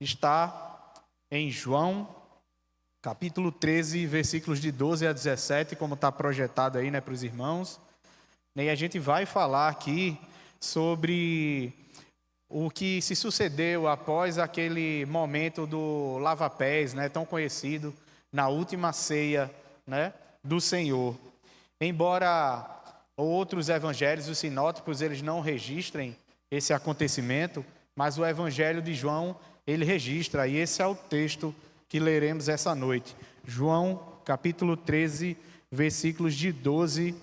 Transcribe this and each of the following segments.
está em João, capítulo 13, versículos de 12 a 17, como está projetado aí, para os irmãos. E a gente vai falar aqui sobre o que se sucedeu após aquele momento do lava-pés, tão conhecido, na última ceia, do Senhor. Embora outros evangelhos, os sinóticos, eles não registrem esse acontecimento, mas o evangelho de João, ele registra, e esse é o texto que leremos essa noite. João, capítulo 13, versículos de 12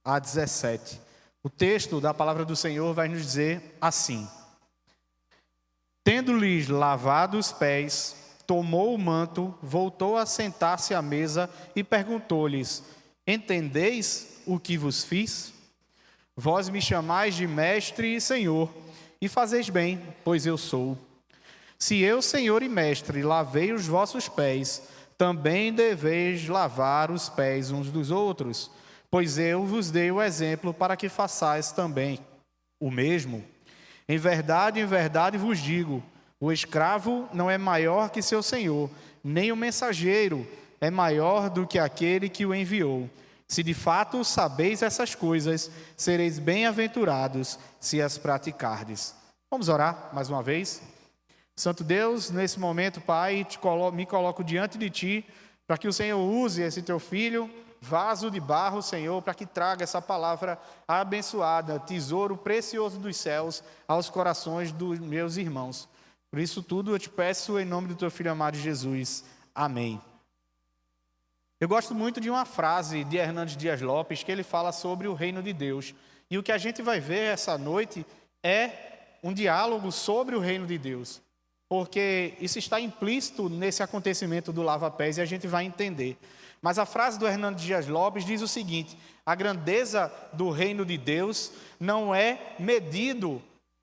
a 17. O texto da palavra do Senhor vai nos dizer assim: Tendo-lhes lavado os pés, tomou o manto, voltou a sentar-se à mesa e perguntou-lhes: Entendeis o que vos fiz? Vós me chamais de mestre e senhor, e fazeis bem, pois eu sou. Se eu, senhor e mestre, lavei os vossos pés, também deveis lavar os pés uns dos outros, pois eu vos dei o exemplo para que façais também o mesmo. Em verdade vos digo, o escravo não é maior que seu senhor, nem o mensageiro é maior do que aquele que o enviou. Se de fato sabeis essas coisas, sereis bem-aventurados se as praticardes. Vamos orar mais uma vez? Santo Deus, nesse momento, Pai, me coloco diante de Ti, para que o Senhor use esse Teu Filho, vaso de barro, Senhor, para que traga essa palavra abençoada, tesouro precioso dos céus, aos corações dos meus irmãos. Por isso tudo eu te peço em nome do Teu Filho amado Jesus. Amém. Eu gosto muito de uma frase de Hernandes Dias Lopes, que ele fala sobre o reino de Deus. E o que a gente vai ver essa noite é um diálogo sobre o reino de Deus. Porque isso está implícito nesse acontecimento do lava-pés e a gente vai entender. Mas a frase do Hernandes Dias Lopes diz o seguinte: a grandeza do reino de Deus não é medido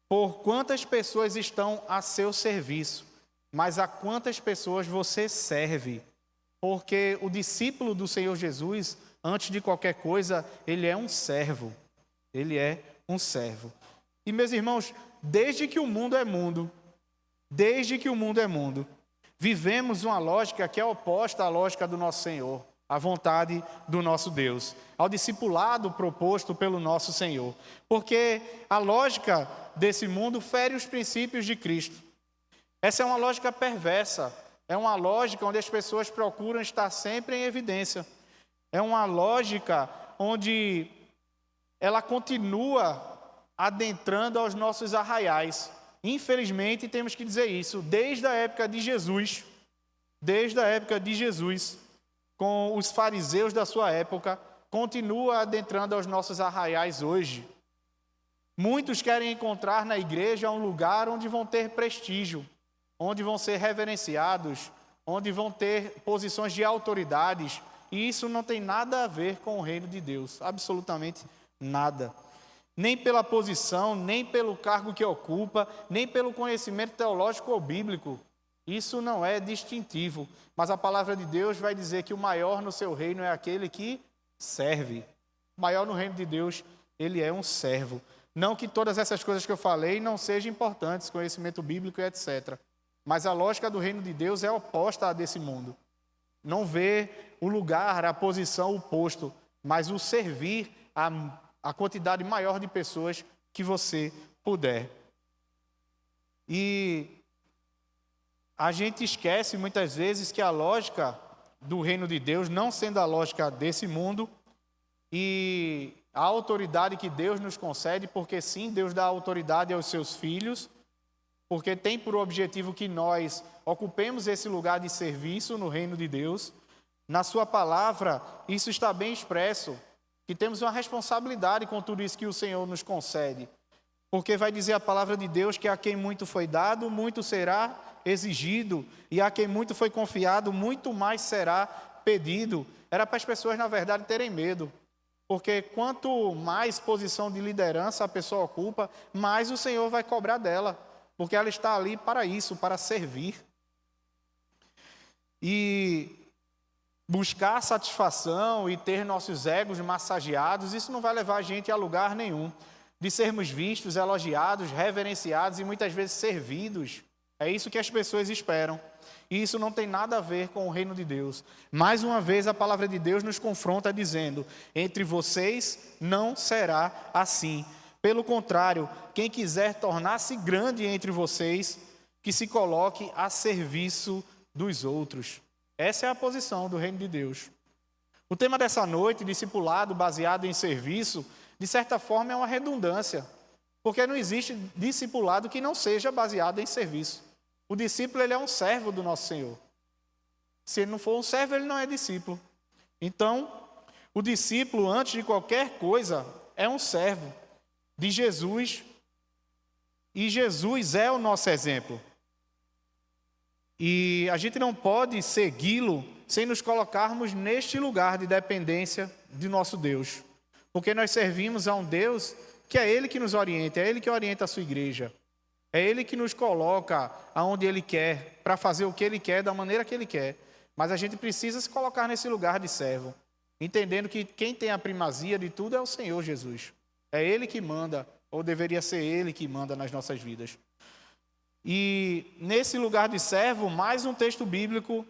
por quantas pessoas estão a seu serviço, mas a quantas pessoas você serve. Porque o discípulo do Senhor Jesus, antes de qualquer coisa, ele é um servo. Ele é um servo. E meus irmãos, desde que o mundo é mundo, vivemos uma lógica que é oposta à lógica do nosso Senhor, à vontade do nosso Deus, ao discipulado proposto pelo nosso Senhor. Porque a lógica desse mundo fere os princípios de Cristo. Essa é uma lógica perversa. É uma lógica onde as pessoas procuram estar sempre em evidência. É uma lógica onde ela continua adentrando aos nossos arraiais. Infelizmente, temos que dizer isso, desde a época de Jesus, com os fariseus da sua época, continua adentrando aos nossos arraiais hoje. Muitos querem encontrar na igreja um lugar onde vão ter prestígio, onde vão ser reverenciados, onde vão ter posições de autoridades, e isso não tem nada a ver com o reino de Deus, absolutamente nada. Nem pela posição, nem pelo cargo que ocupa, nem pelo conhecimento teológico ou bíblico. Isso não é distintivo, mas a palavra de Deus vai dizer que o maior no seu reino é aquele que serve. O maior no reino de Deus, ele é um servo. Não que todas essas coisas que eu falei não sejam importantes, conhecimento bíblico e etc., mas a lógica do reino de Deus é oposta à desse mundo. Não vê o lugar, a posição, o posto, mas o servir a quantidade maior de pessoas que você puder. E a gente esquece muitas vezes que a lógica do reino de Deus, não sendo a lógica desse mundo, e a autoridade que Deus nos concede, porque sim, Deus dá autoridade aos seus filhos, porque tem por objetivo que nós ocupemos esse lugar de serviço no reino de Deus. Na sua palavra, isso está bem expresso, que temos uma responsabilidade com tudo isso que o Senhor nos concede. Porque vai dizer a palavra de Deus que a quem muito foi dado, muito será exigido, e a quem muito foi confiado, muito mais será pedido. Era para as pessoas, na verdade, terem medo. Porque quanto mais posição de liderança a pessoa ocupa, mais o Senhor vai cobrar dela. Porque ela está ali para isso, para servir. E buscar satisfação e ter nossos egos massageados, isso não vai levar a gente a lugar nenhum. De sermos vistos, elogiados, reverenciados e muitas vezes servidos. É isso que as pessoas esperam. E isso não tem nada a ver com o reino de Deus. Mais uma vez a palavra de Deus nos confronta dizendo: entre vocês não será assim. Pelo contrário, quem quiser tornar-se grande entre vocês, que se coloque a serviço dos outros. Essa é a posição do reino de Deus. O tema dessa noite, discipulado baseado em serviço, de certa forma é uma redundância, porque não existe discipulado que não seja baseado em serviço. O discípulo, ele é um servo do nosso Senhor. Se ele não for um servo, ele não é discípulo. Então, o discípulo, antes de qualquer coisa, é um servo de Jesus, e Jesus é o nosso exemplo. E a gente não pode segui-lo sem nos colocarmos neste lugar de dependência de nosso Deus. Porque nós servimos a um Deus que é Ele que nos orienta, é Ele que orienta a sua igreja. É Ele que nos coloca aonde Ele quer, para fazer o que Ele quer, da maneira que Ele quer. Mas a gente precisa se colocar nesse lugar de servo, entendendo que quem tem a primazia de tudo é o Senhor Jesus. É Ele que manda, ou deveria ser Ele que manda nas nossas vidas. E nesse lugar de servo, mais um texto bíblico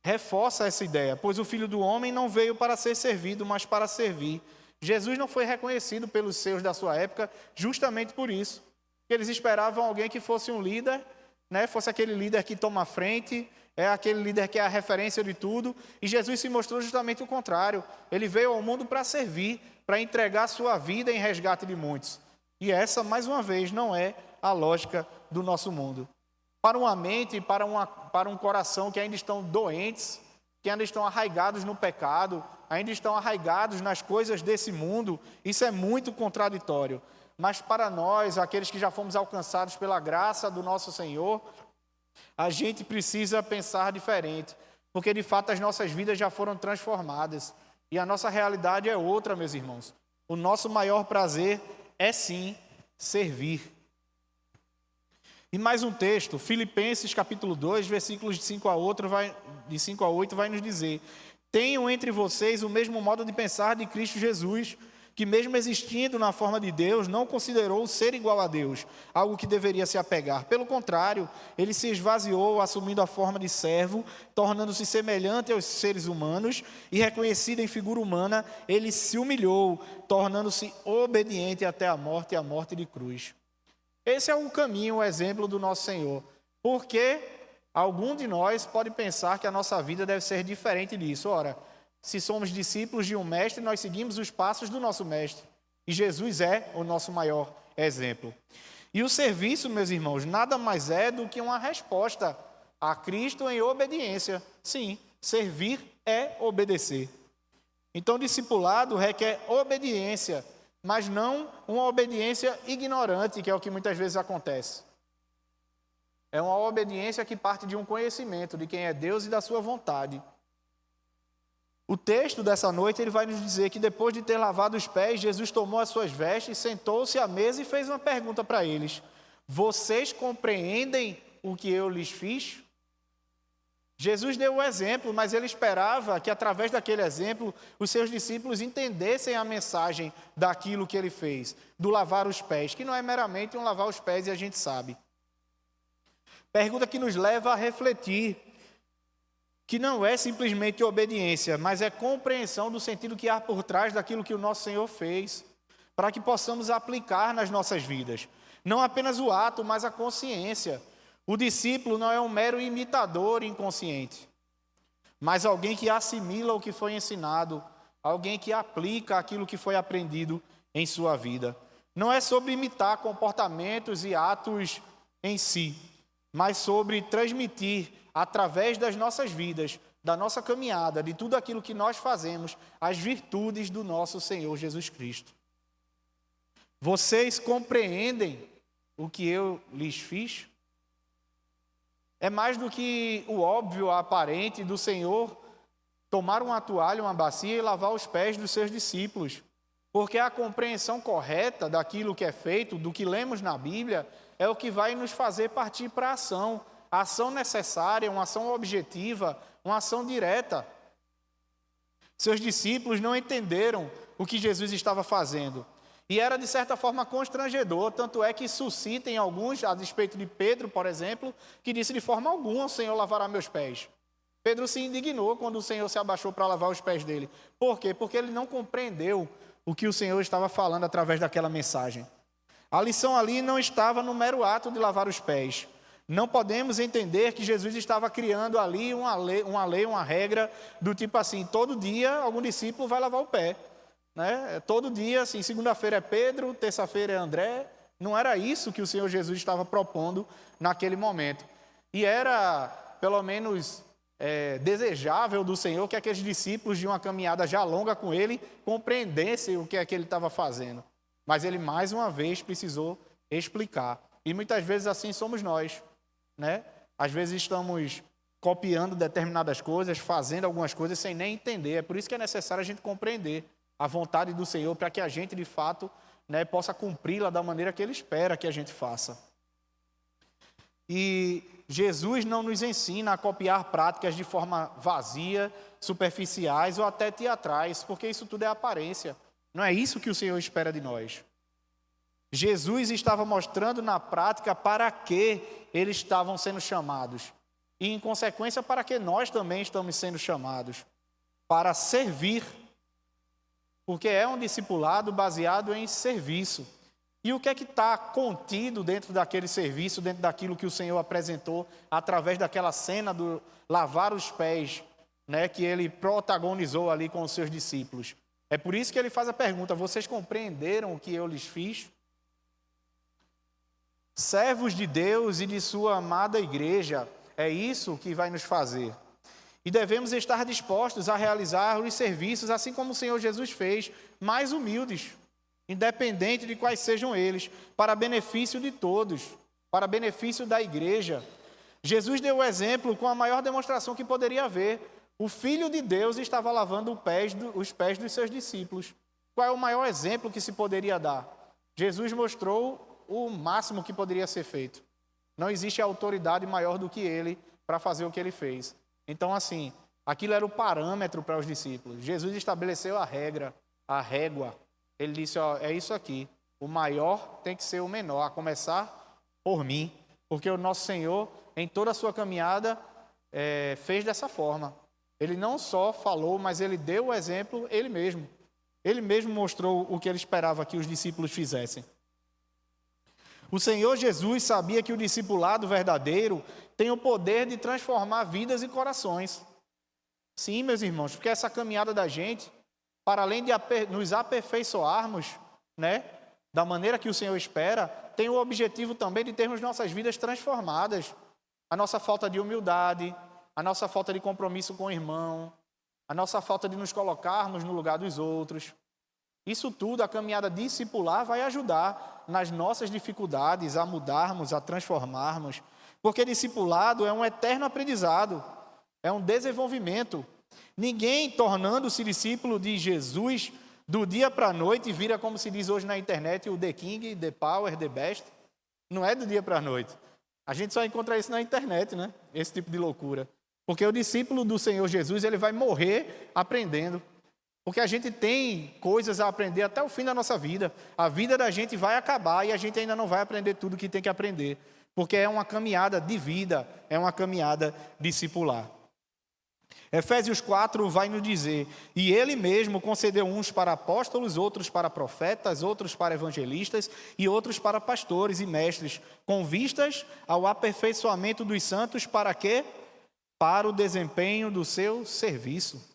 reforça essa ideia. Pois o Filho do Homem não veio para ser servido, mas para servir. Jesus não foi reconhecido pelos seus da sua época justamente por isso. Eles esperavam alguém que fosse um líder, né? Fosse aquele líder que toma a frente, é aquele líder que é a referência de tudo. E Jesus se mostrou justamente o contrário. Ele veio ao mundo para servir, para entregar sua vida em resgate de muitos. E essa, mais uma vez, não é a lógica do nosso mundo. Para uma mente, para um coração que ainda estão doentes, que ainda estão arraigados no pecado, ainda estão arraigados nas coisas desse mundo, isso é muito contraditório. Mas para nós, aqueles que já fomos alcançados pela graça do nosso Senhor, a gente precisa pensar diferente, porque de fato as nossas vidas já foram transformadas e a nossa realidade é outra, meus irmãos. O nosso maior prazer é sim servir. E mais um texto, Filipenses capítulo 2, versículos de 5 a 8 vai nos dizer: tenham entre vocês o mesmo modo de pensar de Cristo Jesus, que mesmo existindo na forma de Deus, não considerou ser igual a Deus, algo que deveria se apegar. Pelo contrário, ele se esvaziou, assumindo a forma de servo, tornando-se semelhante aos seres humanos, e reconhecido em figura humana, ele se humilhou, tornando-se obediente até a morte de cruz. Esse é o caminho, o exemplo do nosso Senhor. Porque algum de nós pode pensar que a nossa vida deve ser diferente disso. Ora, se somos discípulos de um mestre, nós seguimos os passos do nosso mestre. E Jesus é o nosso maior exemplo. E o serviço, meus irmãos, nada mais é do que uma resposta a Cristo em obediência. Sim, servir é obedecer. Então, discipulado requer obediência, mas não uma obediência ignorante, que é o que muitas vezes acontece. É uma obediência que parte de um conhecimento de quem é Deus e da sua vontade. O texto dessa noite ele vai nos dizer que depois de ter lavado os pés, Jesus tomou as suas vestes, sentou-se à mesa e fez uma pergunta para eles: vocês compreendem o que eu lhes fiz? Jesus deu o exemplo, mas ele esperava que através daquele exemplo os seus discípulos entendessem a mensagem daquilo que ele fez, do lavar os pés, que não é meramente um lavar os pés e a gente sabe. Pergunta que nos leva a refletir que não é simplesmente obediência, mas é compreensão do sentido que há por trás daquilo que o nosso Senhor fez, para que possamos aplicar nas nossas vidas. Não apenas o ato, mas a consciência. O discípulo não é um mero imitador inconsciente, mas alguém que assimila o que foi ensinado, alguém que aplica aquilo que foi aprendido em sua vida. Não é sobre imitar comportamentos e atos em si, mas sobre transmitir através das nossas vidas, da nossa caminhada, de tudo aquilo que nós fazemos, as virtudes do nosso Senhor Jesus Cristo. Vocês compreendem o que eu lhes fiz? É mais do que o óbvio, aparente do Senhor tomar uma toalha, uma bacia e lavar os pés dos seus discípulos. Porque a compreensão correta daquilo que é feito, do que lemos na Bíblia, é o que vai nos fazer partir para a ação. A ação necessária, uma ação objetiva, uma ação direta. Seus discípulos não entenderam o que Jesus estava fazendo. E era de certa forma constrangedor, tanto é que suscita em alguns, a despeito de Pedro, por exemplo, que disse: de forma alguma o Senhor lavará meus pés. Pedro se indignou quando o Senhor se abaixou para lavar os pés dele. Por quê? Porque ele não compreendeu o que o Senhor estava falando através daquela mensagem. A lição ali não estava no mero ato de lavar os pés. Não podemos entender que Jesus estava criando ali uma lei, uma regra do tipo assim: todo dia algum discípulo vai lavar o pé, né? Todo dia, assim, segunda-feira é Pedro, terça-feira é André. Não era isso que o Senhor Jesus estava propondo naquele momento. E era, pelo menos, desejável do Senhor que aqueles discípulos de uma caminhada já longa com Ele compreendessem o que é que Ele estava fazendo. Mas Ele, mais uma vez, precisou explicar. E muitas vezes assim somos nós, né? Às vezes estamos copiando determinadas coisas, fazendo algumas coisas sem nem entender. É por isso que é necessário a gente compreender a vontade do Senhor, para que a gente, de fato, né, possa cumpri-la da maneira que Ele espera que a gente faça. E Jesus não nos ensina a copiar práticas de forma vazia, superficiais ou até teatrais, porque isso tudo é aparência. Não é isso que o Senhor espera de nós. Jesus estava mostrando na prática para que eles estavam sendo chamados. E, em consequência, para que nós também estamos sendo chamados. Para servir. Porque é um discipulado baseado em serviço. E o que é que está contido dentro daquele serviço, dentro daquilo que o Senhor apresentou, através daquela cena do lavar os pés, né, que Ele protagonizou ali com os seus discípulos? É por isso que Ele faz a pergunta: vocês compreenderam o que eu lhes fiz? Servos de Deus e de sua amada igreja, é isso que vai nos fazer. E devemos estar dispostos a realizar os serviços, assim como o Senhor Jesus fez, mais humildes, independente de quais sejam eles, para benefício de todos, para benefício da igreja. Jesus deu o exemplo com a maior demonstração que poderia haver. O Filho de Deus estava lavando os pés dos seus discípulos. Qual é o maior exemplo que se poderia dar? Jesus mostrou o máximo que poderia ser feito. Não existe autoridade maior do que ele para fazer o que ele fez. Então, assim, aquilo era o parâmetro para os discípulos. Jesus estabeleceu a regra, a régua. Ele disse: ó, é isso aqui. O maior tem que ser o menor, a começar por mim. Porque o nosso Senhor, em toda a sua caminhada, fez dessa forma. Ele não só falou, mas ele deu o exemplo ele mesmo. Ele mesmo mostrou o que ele esperava que os discípulos fizessem. O Senhor Jesus sabia que o discipulado verdadeiro tem o poder de transformar vidas e corações. Sim, meus irmãos, porque essa caminhada da gente, para além de nos aperfeiçoarmos, né, da maneira que o Senhor espera, tem o objetivo também de termos nossas vidas transformadas. A nossa falta de humildade, a nossa falta de compromisso com o irmão, a nossa falta de nos colocarmos no lugar dos outros. Isso tudo, a caminhada discipular vai ajudar nas nossas dificuldades a mudarmos, a transformarmos, porque discipulado é um eterno aprendizado, é um desenvolvimento. Ninguém, tornando-se discípulo de Jesus, do dia para a noite, vira, como se diz hoje na internet, o The King, The Power, The Best. Não é do dia para a noite. A gente só encontra isso na internet, né? Esse tipo de loucura. Porque o discípulo do Senhor Jesus, ele vai morrer aprendendo. Porque a gente tem coisas a aprender até o fim da nossa vida. A vida da gente vai acabar e a gente ainda não vai aprender tudo que tem que aprender. Porque é uma caminhada de vida, é uma caminhada discipular. Efésios 4 vai nos dizer: e ele mesmo concedeu uns para apóstolos, outros para profetas, outros para evangelistas e outros para pastores e mestres, com vistas ao aperfeiçoamento dos santos. Para quê? Para o desempenho do seu serviço.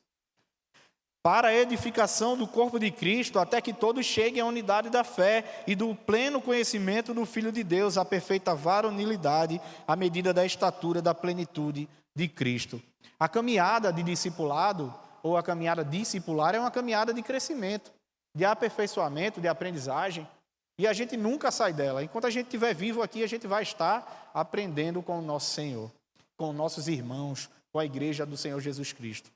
Para a edificação do corpo de Cristo, até que todos cheguem à unidade da fé e do pleno conhecimento do Filho de Deus, à perfeita varonilidade, à medida da estatura da plenitude de Cristo. A caminhada de discipulado, ou a caminhada discipular, é uma caminhada de crescimento, de aperfeiçoamento, de aprendizagem, e a gente nunca sai dela. Enquanto a gente estiver vivo aqui, a gente vai estar aprendendo com o nosso Senhor, com nossos irmãos, com a igreja do Senhor Jesus Cristo.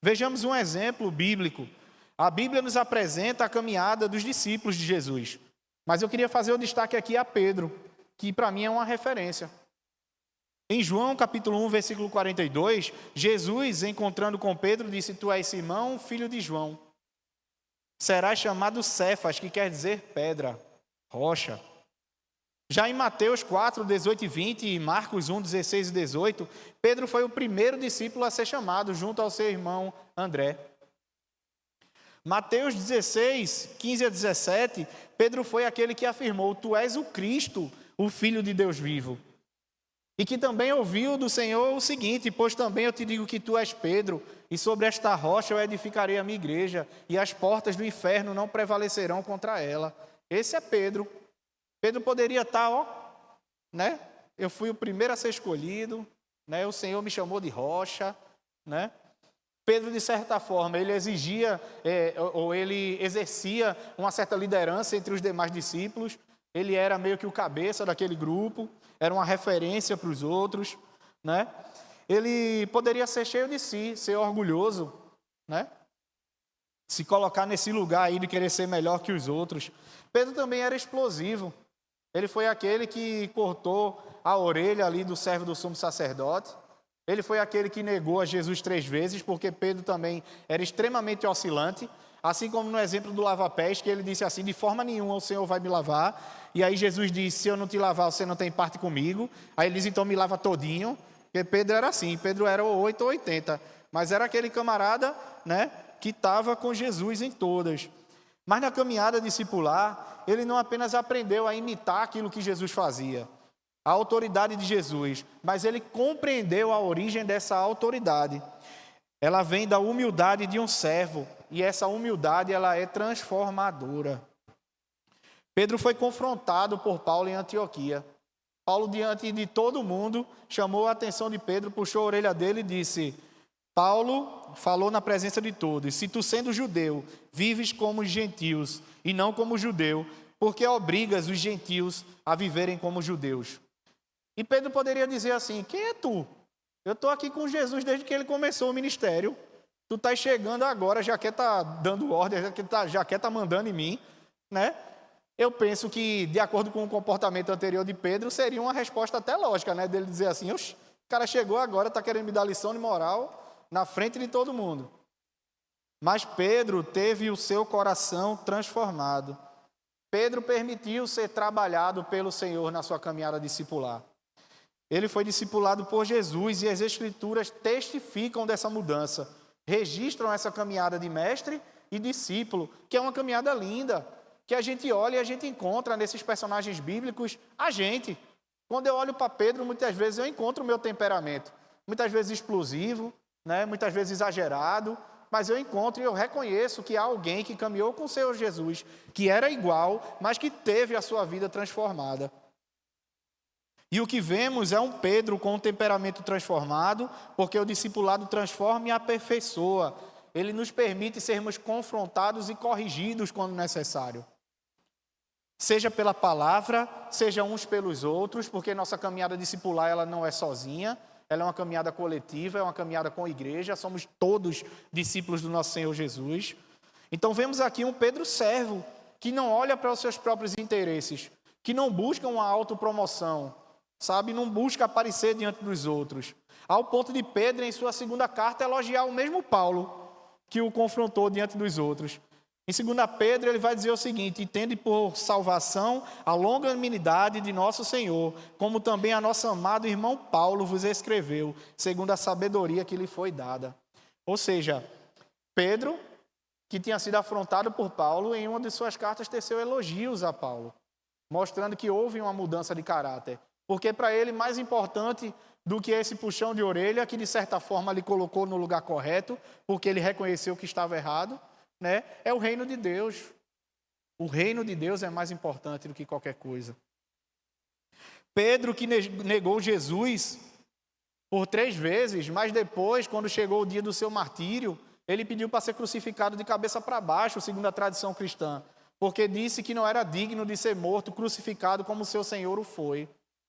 Vejamos um exemplo bíblico. A Bíblia nos apresenta a caminhada dos discípulos de Jesus. Mas eu queria fazer o destaque aqui a Pedro, que para mim é uma referência. Em João capítulo 1, versículo 42, Jesus, encontrando com Pedro, disse: tu és Simão, filho de João. Serás chamado Cefas, que quer dizer pedra, rocha. Já em Mateus 4, 18 e 20 e Marcos 1, 16 e 18, Pedro foi o primeiro discípulo a ser chamado junto ao seu irmão André. Mateus 16, 15 a 17, Pedro foi aquele que afirmou: Tu és o Cristo, o Filho de Deus vivo. E que também ouviu do Senhor o seguinte: Pois também eu te digo que tu és Pedro, e sobre esta rocha eu edificarei a minha igreja, e as portas do inferno não prevalecerão contra ela. Esse é Pedro. Pedro poderia estar, né? Eu fui o primeiro a ser escolhido, né? O Senhor me chamou de rocha, né? Pedro, de certa forma, ele exigia, ou ele exercia uma certa liderança entre os demais discípulos. Ele era meio que o cabeça daquele grupo, era uma referência para os outros, né? Ele poderia ser cheio de si, ser orgulhoso, né? Se colocar nesse lugar aí de querer ser melhor que os outros. Pedro também era explosivo. Ele foi aquele que cortou a orelha ali do servo do sumo sacerdote. Ele foi aquele que negou a Jesus 3 vezes, porque Pedro também era extremamente oscilante. Assim como no exemplo do lava-pés, que ele disse assim: de forma nenhuma o Senhor vai me lavar. E aí Jesus disse: se eu não te lavar, você não tem parte comigo. Aí ele diz: então me lava todinho. Porque Pedro era assim, Pedro era 8 ou 80. Mas era aquele camarada, né, que estava com Jesus em todas. Mas na caminhada discipular, ele não apenas aprendeu a imitar aquilo que Jesus fazia, a autoridade de Jesus, mas ele compreendeu a origem dessa autoridade. Ela vem da humildade de um servo, e essa humildade ela é transformadora. Pedro foi confrontado por Paulo em Antioquia. Paulo, diante de todo mundo, chamou a atenção de Pedro, puxou a orelha dele e disse: Paulo falou na presença de todos: se tu, sendo judeu, vives como os gentios e não como judeu, por que obrigas os gentios a viverem como judeus? E Pedro poderia dizer assim: quem é tu? Eu estou aqui com Jesus desde que ele começou o ministério. Tu estás chegando agora, já quer estar dando ordem, já quer estar mandando em mim, né? Eu penso que, de acordo com o comportamento anterior de Pedro, seria uma resposta até lógica, né? Dele dizer assim: o cara chegou agora, está querendo me dar lição de moral na frente de todo mundo. Mas Pedro teve o seu coração transformado. Pedro permitiu ser trabalhado pelo Senhor na sua caminhada discipular. Ele foi discipulado por Jesus e as Escrituras testificam dessa mudança. Registram essa caminhada de mestre e discípulo, que é uma caminhada linda, que a gente olha e a gente encontra nesses personagens bíblicos a gente. Quando eu olho para Pedro, muitas vezes eu encontro o meu temperamento. Muitas vezes explosivo, né? Muitas vezes exagerado, mas eu encontro e eu reconheço que há alguém que caminhou com o Senhor Jesus, que era igual, mas que teve a sua vida transformada. E o que vemos é um Pedro com um temperamento transformado, porque o discipulado transforma e aperfeiçoa. Ele nos permite sermos confrontados e corrigidos quando necessário. Seja pela palavra, seja uns pelos outros, porque nossa caminhada discipular ela não é sozinha, ela é uma caminhada coletiva, é uma caminhada com a igreja, somos todos discípulos do nosso Senhor Jesus. Então vemos aqui um Pedro servo, que não olha para os seus próprios interesses, que não busca uma autopromoção, sabe, não busca aparecer diante dos outros. Ao ponto de Pedro, em sua segunda carta, elogiar o mesmo Paulo, que o confrontou diante dos outros. Em 2 Pedro, ele vai dizer o seguinte: e tende por salvação a longanimidade de nosso Senhor, como também a nosso amado irmão Paulo vos escreveu, segundo a sabedoria que lhe foi dada. Ou seja, Pedro, que tinha sido afrontado por Paulo, em uma de suas cartas teceu elogios a Paulo, mostrando que houve uma mudança de caráter. Porque para ele, mais importante do que esse puxão de orelha, que de certa forma lhe colocou no lugar correto, porque ele reconheceu que estava errado, né? É o reino de Deus. O reino de Deus é mais importante do que qualquer coisa. Pedro, que negou Jesus por 3 vezes, mas depois, quando chegou o dia do seu martírio, ele pediu para ser crucificado de cabeça para baixo, segundo a tradição cristã, porque disse que não era digno de ser morto, crucificado como seu Senhor o foi.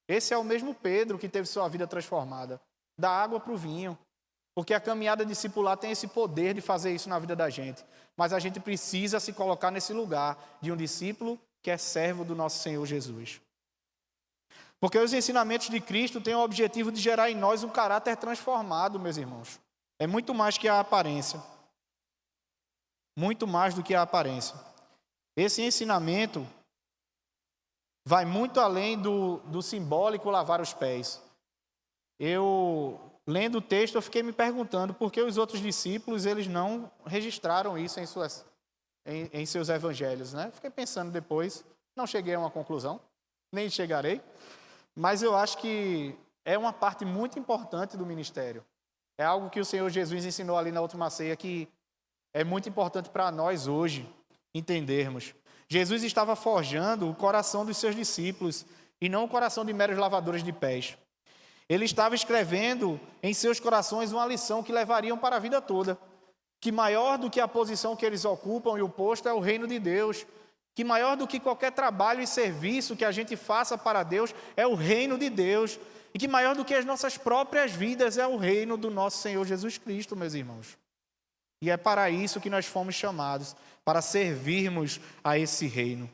Esse é o mesmo Pedro que teve sua vida transformada, da água para o vinho. Porque a caminhada discipular tem esse poder de fazer isso na vida da gente. Mas a gente precisa se colocar nesse lugar de um discípulo que é servo do nosso Senhor Jesus. Porque os ensinamentos de Cristo têm o objetivo de gerar em nós um caráter transformado, meus irmãos. É muito mais que a aparência. muito mais do que a aparência. Esse ensinamento vai muito além do simbólico lavar os pés. Eu, lendo o texto, eu fiquei me perguntando por que os outros discípulos eles não registraram isso em seus evangelhos, né? Fiquei pensando depois, não cheguei a uma conclusão, nem chegarei, mas eu acho que é uma parte muito importante do ministério. É algo que o Senhor Jesus ensinou ali na última ceia que é muito importante para nós hoje entendermos. Jesus estava forjando o coração dos seus discípulos e não o coração de meros lavadores de pés. Ele estava escrevendo em seus corações uma lição que levariam para a vida toda. Que maior do que a posição que eles ocupam e o posto é o reino de Deus. Que maior do que qualquer trabalho e serviço que a gente faça para Deus é o reino de Deus. E que maior do que as nossas próprias vidas é o reino do nosso Senhor Jesus Cristo, meus irmãos. E é para isso que nós fomos chamados, para servirmos a esse reino.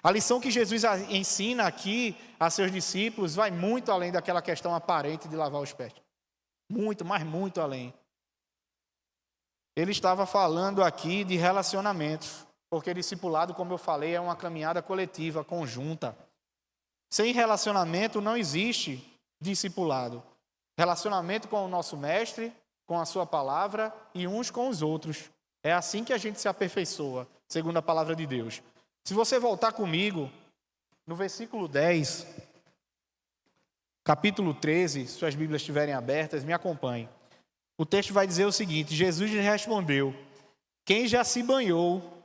A lição que Jesus ensina aqui a seus discípulos vai muito além daquela questão aparente de lavar os pés. Muito, mas muito além. Ele estava falando aqui de relacionamentos, porque discipulado, como eu falei, é uma caminhada coletiva, conjunta. Sem relacionamento não existe discipulado. Relacionamento com o nosso mestre, com a sua palavra e uns com os outros. É assim que a gente se aperfeiçoa, segundo a palavra de Deus. Se você voltar comigo, no versículo 10, capítulo 13, se suas Bíblias estiverem abertas, me acompanhe. O texto vai dizer o seguinte: Jesus lhe respondeu: quem já se banhou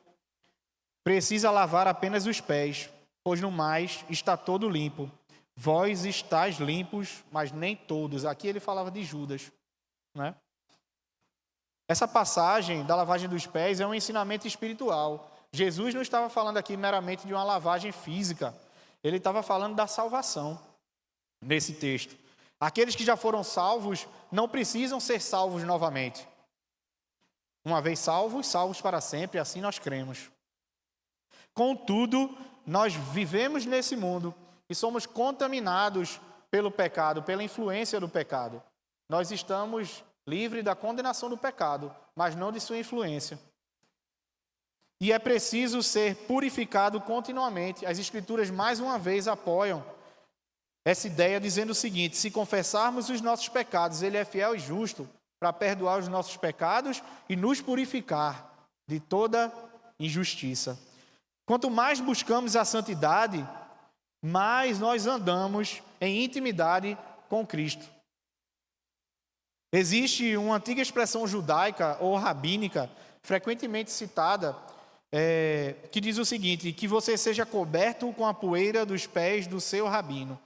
precisa lavar apenas os pés, pois no mais está todo limpo. Vós estáis limpos, mas nem todos. Aqui ele falava de Judas, né? Essa passagem da lavagem dos pés é um ensinamento espiritual. Jesus não estava falando aqui meramente de uma lavagem física. Ele estava falando da salvação nesse texto. Aqueles que já foram salvos não precisam ser salvos novamente. Uma vez salvos, salvos para sempre, assim nós cremos. Contudo, nós vivemos nesse mundo e somos contaminados pelo pecado, pela influência do pecado. Nós estamos livres da condenação do pecado, mas não de sua influência. E é preciso ser purificado continuamente. As Escrituras, mais uma vez, apoiam essa ideia dizendo o seguinte: se confessarmos os nossos pecados, Ele é fiel e justo para perdoar os nossos pecados e nos purificar de toda injustiça. Quanto mais buscamos a santidade, mais nós andamos em intimidade com Cristo. Existe uma antiga expressão judaica ou rabínica, frequentemente citada, que diz o seguinte: que você seja coberto com a poeira dos pés do seu rabino.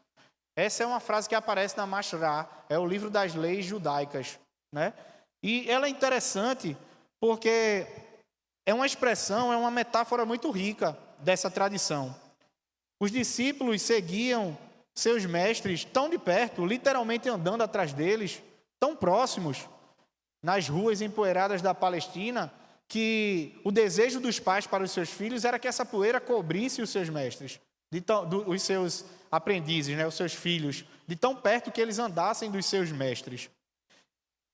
Essa é uma frase que aparece na Mashra, é o livro das leis judaicas, né? E ela é interessante porque é uma expressão, é uma metáfora muito rica dessa tradição. Os discípulos seguiam seus mestres tão de perto, literalmente andando atrás deles, tão próximos, nas ruas empoeiradas da Palestina, que o desejo dos pais para os seus filhos era que essa poeira cobrisse os seus mestres, os seus aprendizes, né, os seus filhos, de tão perto que eles andassem dos seus mestres.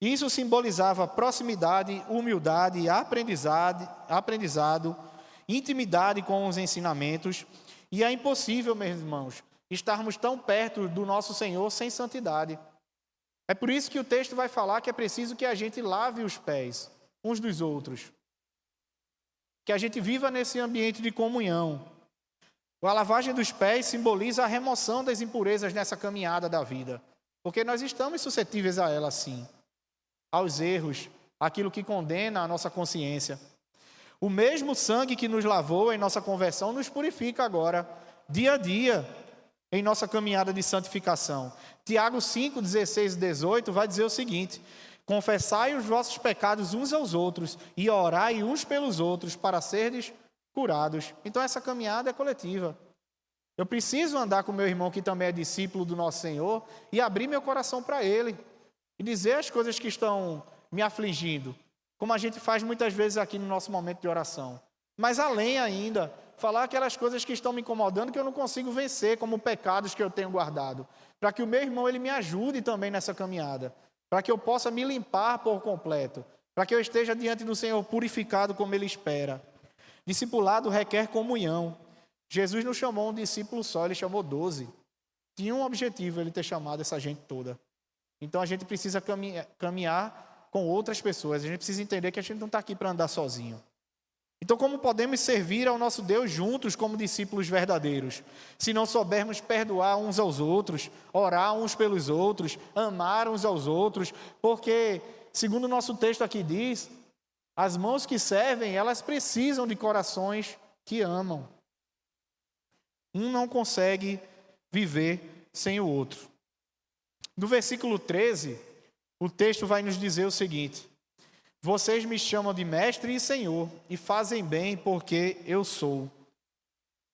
Isso simbolizava proximidade, humildade, aprendizado, intimidade com os ensinamentos, e é impossível, meus irmãos, estarmos tão perto do nosso Senhor sem santidade. É por isso que o texto vai falar que é preciso que a gente lave os pés uns dos outros, que a gente viva nesse ambiente de comunhão. A lavagem dos pés simboliza a remoção das impurezas nessa caminhada da vida, porque nós estamos suscetíveis a ela sim, aos erros, aquilo que condena a nossa consciência. O mesmo sangue que nos lavou em nossa conversão nos purifica agora, dia a dia, em nossa caminhada de santificação. Tiago 5, 16 e 18 vai dizer o seguinte: confessai os vossos pecados uns aos outros e orai uns pelos outros para serdes curados. Então essa caminhada é coletiva. Eu preciso andar com meu irmão que também é discípulo do nosso Senhor e abrir meu coração para ele e dizer as coisas que estão me afligindo, como a gente faz muitas vezes aqui no nosso momento de oração. Mas além ainda, falar aquelas coisas que estão me incomodando que eu não consigo vencer, como pecados que eu tenho guardado, para que o meu irmão ele me ajude também nessa caminhada, para que eu possa me limpar por completo, para que eu esteja diante do Senhor purificado como Ele espera. Discipulado requer comunhão. Jesus não chamou um discípulo só, Ele chamou 12. Tinha um objetivo Ele ter chamado essa gente toda. Então a gente precisa caminhar com outras pessoas. A gente precisa entender que a gente não está aqui para andar sozinho. Então como podemos servir ao nosso Deus juntos como discípulos verdadeiros? Se não soubermos perdoar uns aos outros, orar uns pelos outros, amar uns aos outros, porque, segundo o nosso texto aqui diz, as mãos que servem, elas precisam de corações que amam. Um não consegue viver sem o outro. No versículo 13, o texto vai nos dizer o seguinte: vocês me chamam de mestre e senhor, e fazem bem porque eu sou.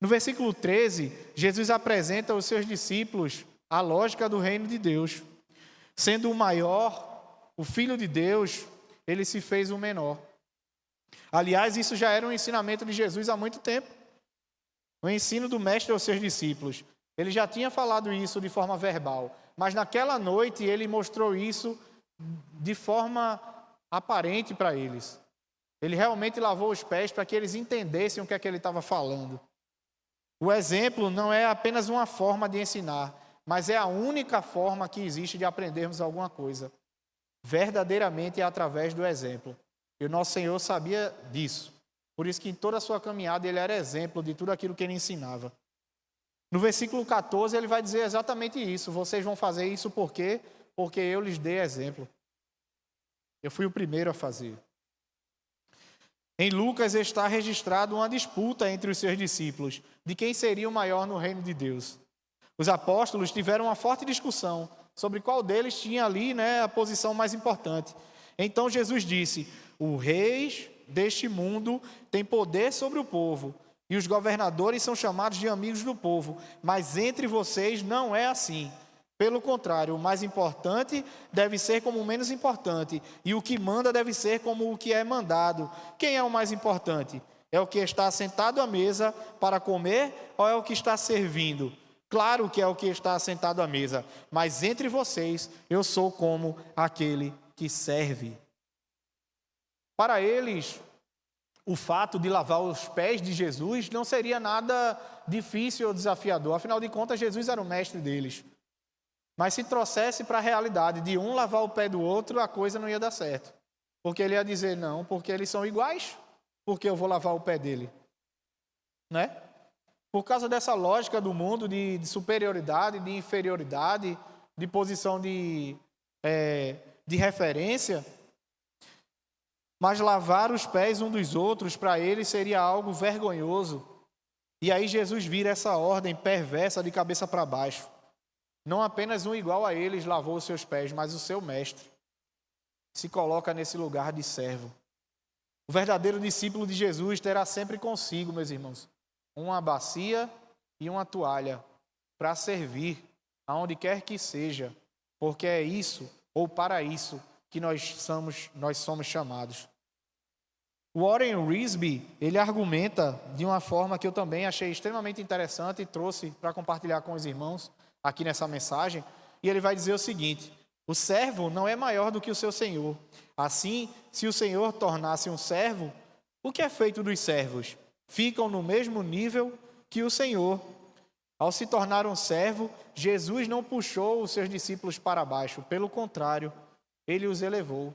No versículo 13, Jesus apresenta aos seus discípulos a lógica do reino de Deus. Sendo o maior, o Filho de Deus, ele se fez o menor. Aliás, isso já era um ensinamento de Jesus há muito tempo. O ensino do mestre aos seus discípulos. Ele já tinha falado isso de forma verbal, mas naquela noite ele mostrou isso de forma aparente para eles. Ele realmente lavou os pés para que eles entendessem o que é que ele estava falando. O exemplo não é apenas uma forma de ensinar, mas é a única forma que existe de aprendermos alguma coisa. Verdadeiramente é através do exemplo. E o nosso Senhor sabia disso. Por isso que em toda a sua caminhada ele era exemplo de tudo aquilo que ele ensinava. No versículo 14 ele vai dizer exatamente isso. Vocês vão fazer isso por quê? Porque eu lhes dei exemplo. Eu fui o primeiro a fazer. Em Lucas está registrado uma disputa entre os seus discípulos de quem seria o maior no reino de Deus. Os apóstolos tiveram uma forte discussão sobre qual deles tinha ali, a posição mais importante. Então Jesus disse: os reis deste mundo têm poder sobre o povo, e os governadores são chamados de amigos do povo, mas entre vocês não é assim. Pelo contrário, o mais importante deve ser como o menos importante, e o que manda deve ser como o que é mandado. Quem é o mais importante? É o que está sentado à mesa para comer, ou é o que está servindo? Claro que é o que está sentado à mesa, mas entre vocês eu sou como aquele que serve. Para eles, o fato de lavar os pés de Jesus não seria nada difícil ou desafiador. Afinal de contas, Jesus era o mestre deles. Mas se trouxesse para a realidade de um lavar o pé do outro, a coisa não ia dar certo. Porque ele ia dizer: não, porque eles são iguais, porque eu vou lavar o pé dele. Né? Por causa dessa lógica do mundo de superioridade, de inferioridade, de posição de referência. Mas lavar os pés um dos outros, para eles, seria algo vergonhoso. E aí Jesus vira essa ordem perversa de cabeça para baixo. Não apenas um igual a eles lavou os seus pés, mas o seu mestre se coloca nesse lugar de servo. O verdadeiro discípulo de Jesus terá sempre consigo, meus irmãos, uma bacia e uma toalha para servir aonde quer que seja, porque é isso, ou para isso, que nós somos chamados. O Warren Wiersbe, ele argumenta de uma forma que eu também achei extremamente interessante e trouxe para compartilhar com os irmãos aqui nessa mensagem, e ele vai dizer o seguinte: o servo não é maior do que o seu senhor. Assim, se o senhor tornasse um servo, o que é feito dos servos? Ficam no mesmo nível que o senhor. Ao se tornar um servo, Jesus não puxou os seus discípulos para baixo, pelo contrário, ele os elevou.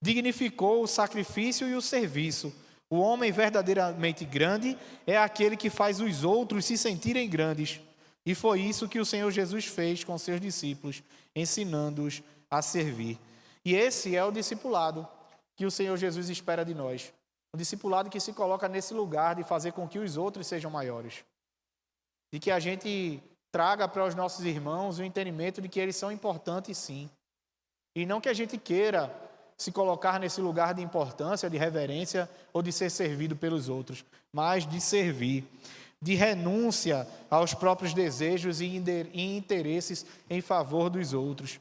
Dignificou o sacrifício e o serviço. O homem verdadeiramente grande é aquele que faz os outros se sentirem grandes. E foi isso que o Senhor Jesus fez com seus discípulos, ensinando-os a servir. E esse é o discipulado que o Senhor Jesus espera de nós. Um discipulado que se coloca nesse lugar de fazer com que os outros sejam maiores. De que a gente traga para os nossos irmãos o entendimento de que eles são importantes, sim. E não que a gente queira se colocar nesse lugar de importância, de reverência ou de ser servido pelos outros, mas de servir, de renúncia aos próprios desejos e interesses em favor dos outros.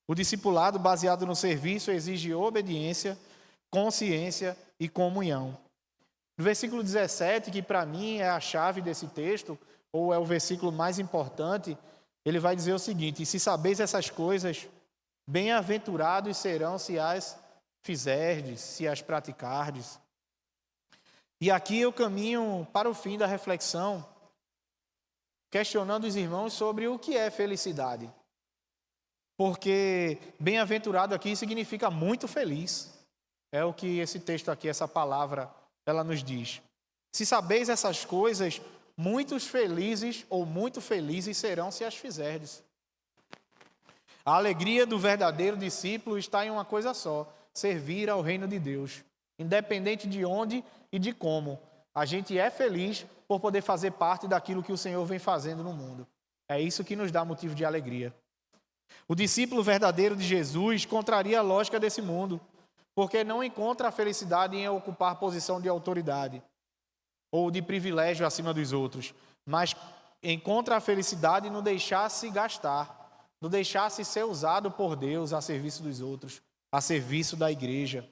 O discipulado baseado no serviço exige obediência, consciência e comunhão. No versículo 17, que para mim é a chave desse texto, ou é o versículo mais importante, ele vai dizer o seguinte: se sabeis essas coisas, bem-aventurados serão se as fizerdes, se as praticardes. E aqui eu caminho para o fim da reflexão, questionando os irmãos sobre o que é felicidade. Porque bem-aventurado aqui significa muito feliz. É o que esse texto aqui, essa palavra, ela nos diz. Se sabeis essas coisas, muitos felizes ou muito felizes serão se as fizerdes. A alegria do verdadeiro discípulo está em uma coisa só: servir ao reino de Deus. Independente de onde e de como, a gente é feliz por poder fazer parte daquilo que o Senhor vem fazendo no mundo. É isso que nos dá motivo de alegria. O discípulo verdadeiro de Jesus contraria a lógica desse mundo, porque não encontra a felicidade em ocupar posição de autoridade ou de privilégio acima dos outros, mas encontra a felicidade no deixar-se gastar, no deixar-se ser usado por Deus a serviço dos outros, a serviço da igreja.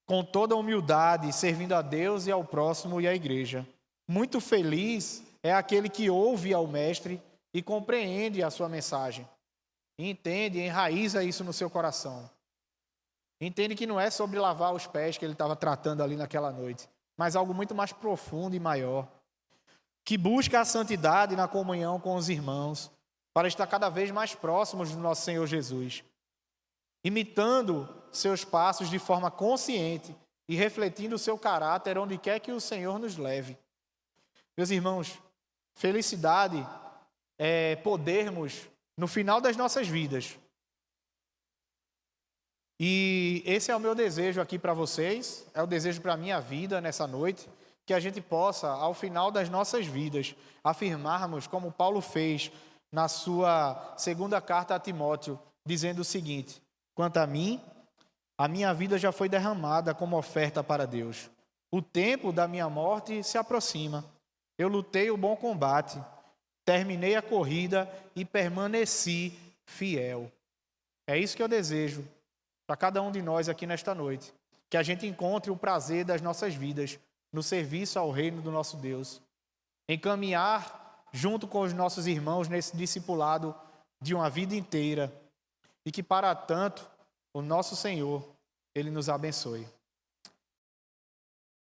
Com toda a humildade, servindo a Deus e ao próximo e à igreja. Muito feliz é aquele que ouve ao Mestre e compreende a sua mensagem. Entende, enraiza isso no seu coração. Entende que não é sobre lavar os pés que ele estava tratando ali naquela noite, mas algo muito mais profundo e maior. Que busca a santidade na comunhão com os irmãos, para estar cada vez mais próximos do nosso Senhor Jesus. Imitando seus passos de forma consciente e refletindo o seu caráter onde quer que o Senhor nos leve. Meus irmãos, felicidade é podermos, no final das nossas vidas, e esse é o meu desejo aqui para vocês, é o desejo para a minha vida nessa noite, que a gente possa, ao final das nossas vidas, afirmarmos, como Paulo fez na sua segunda carta a Timóteo, dizendo o seguinte: quanto a mim, a minha vida já foi derramada como oferta para Deus. O tempo da minha morte se aproxima. Eu lutei o bom combate, terminei a corrida e permaneci fiel. É isso que eu desejo para cada um de nós aqui nesta noite. Que a gente encontre o prazer das nossas vidas no serviço ao reino do nosso Deus. Em caminhar junto com os nossos irmãos nesse discipulado de uma vida inteira. E que para tanto, o nosso Senhor, Ele nos abençoe.